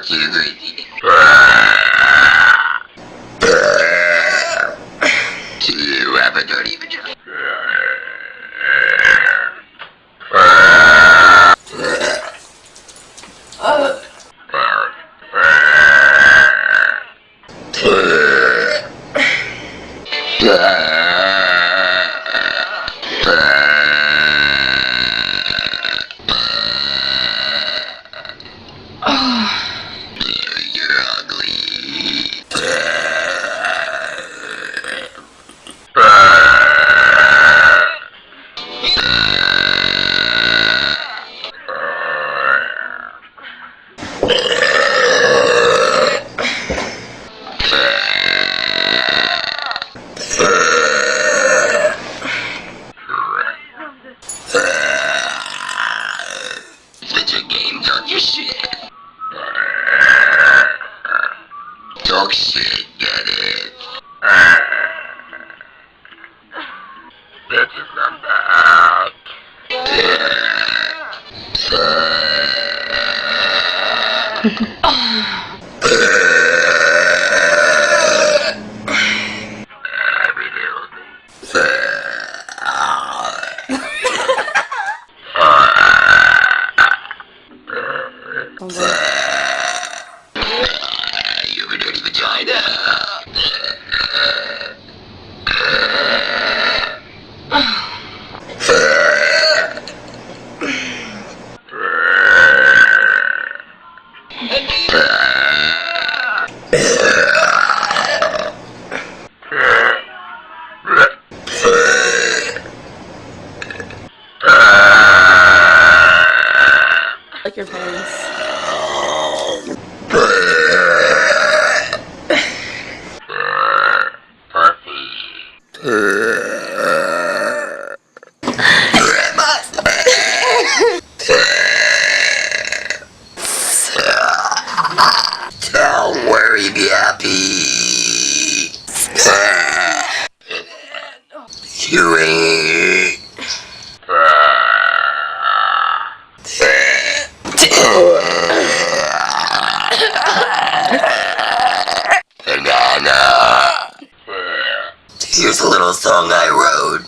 too greedy. Do you have a dirty vagina? You're ugly. Video games on your shit. Dog shit, get it? Bitches, I'm back. You have a dirty vagina. Like your face. Don't worry, be happy. You ain't. Here's a little song I wrote.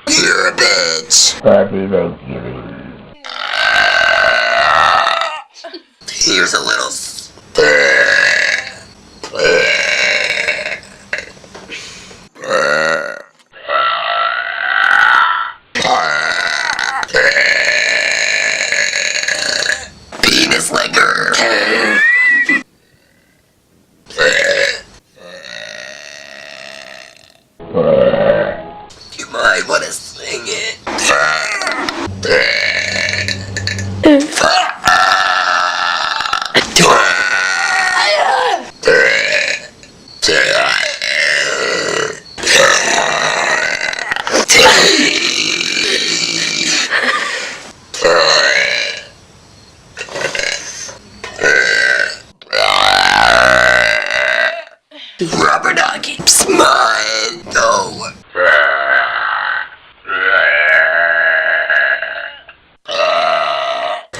You're a bitch. Happy Thanksgiving. Here's a little. Penis liquor. You might want to sing it. Rubber doggy. Smile. Go.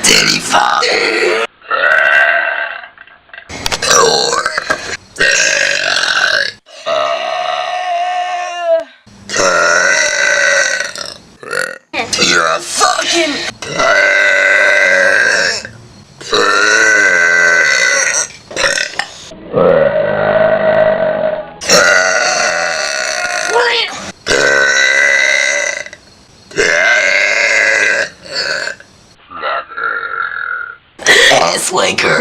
Daddy father. Or. You're a fucking. Ass wanker.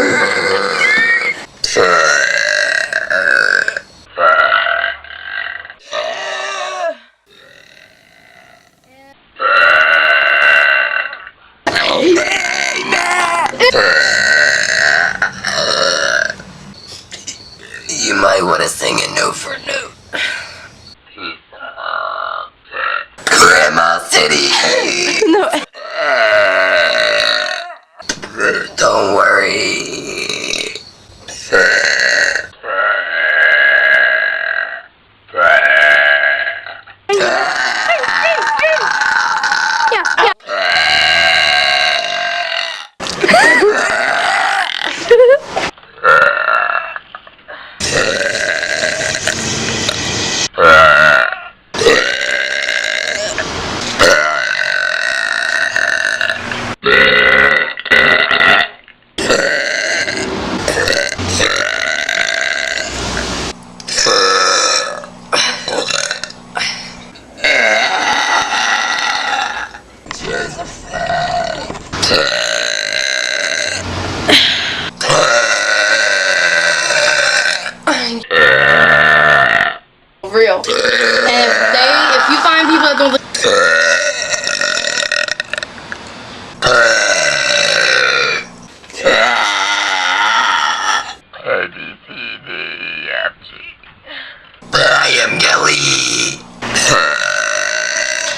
You might want to sing it note for note. Grandma City. No. Don't worry.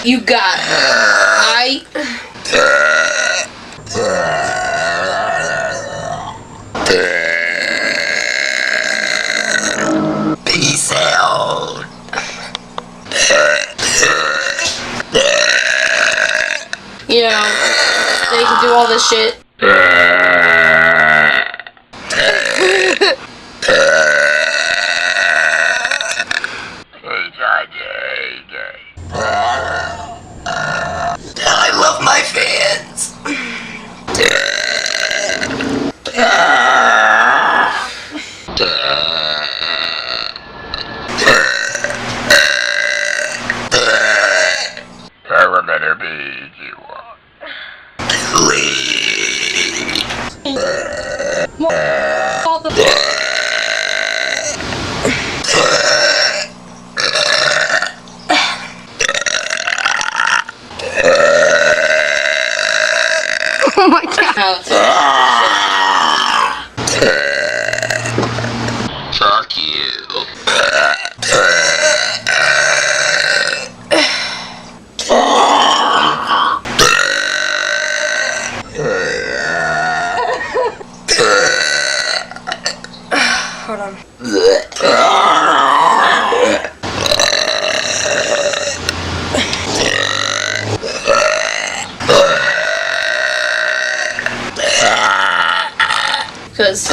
You got it. Peace out. You know, they can do all this shit. I love my fans. Elevator B, you want. Please. All the oh my god. Fuck you. Hold on. Cause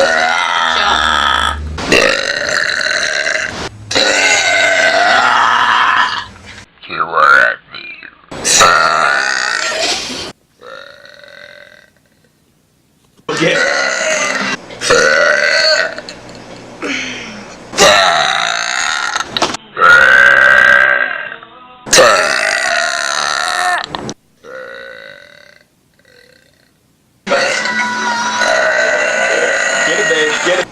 You were at me. Get it, babe. Get it.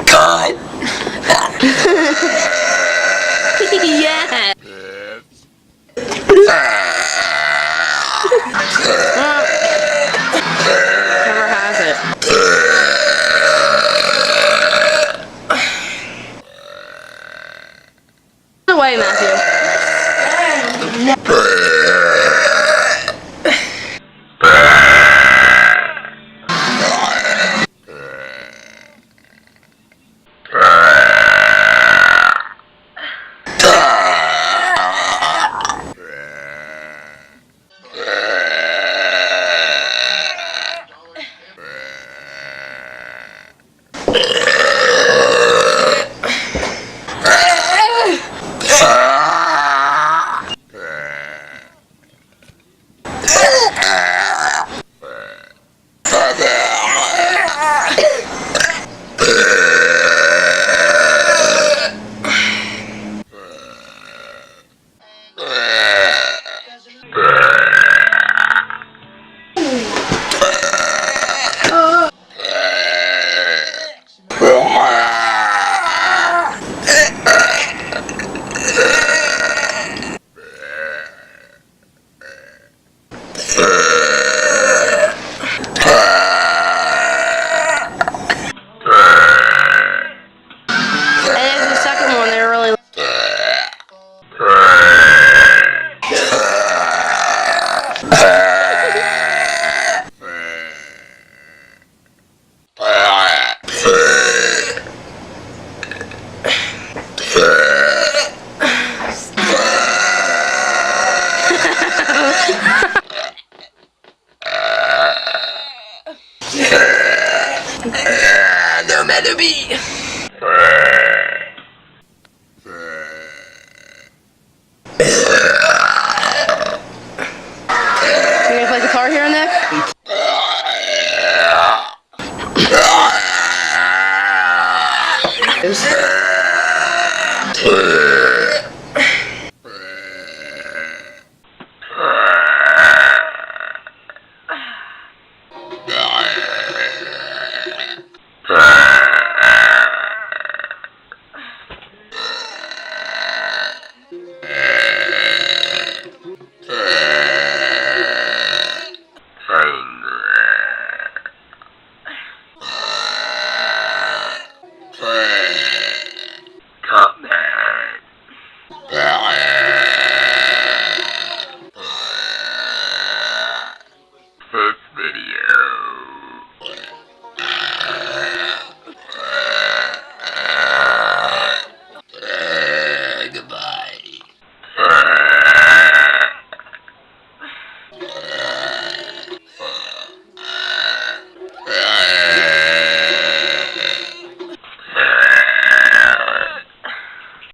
God. yeah. Never has it. Away, Matthew. And the second one, they were really. No matter me.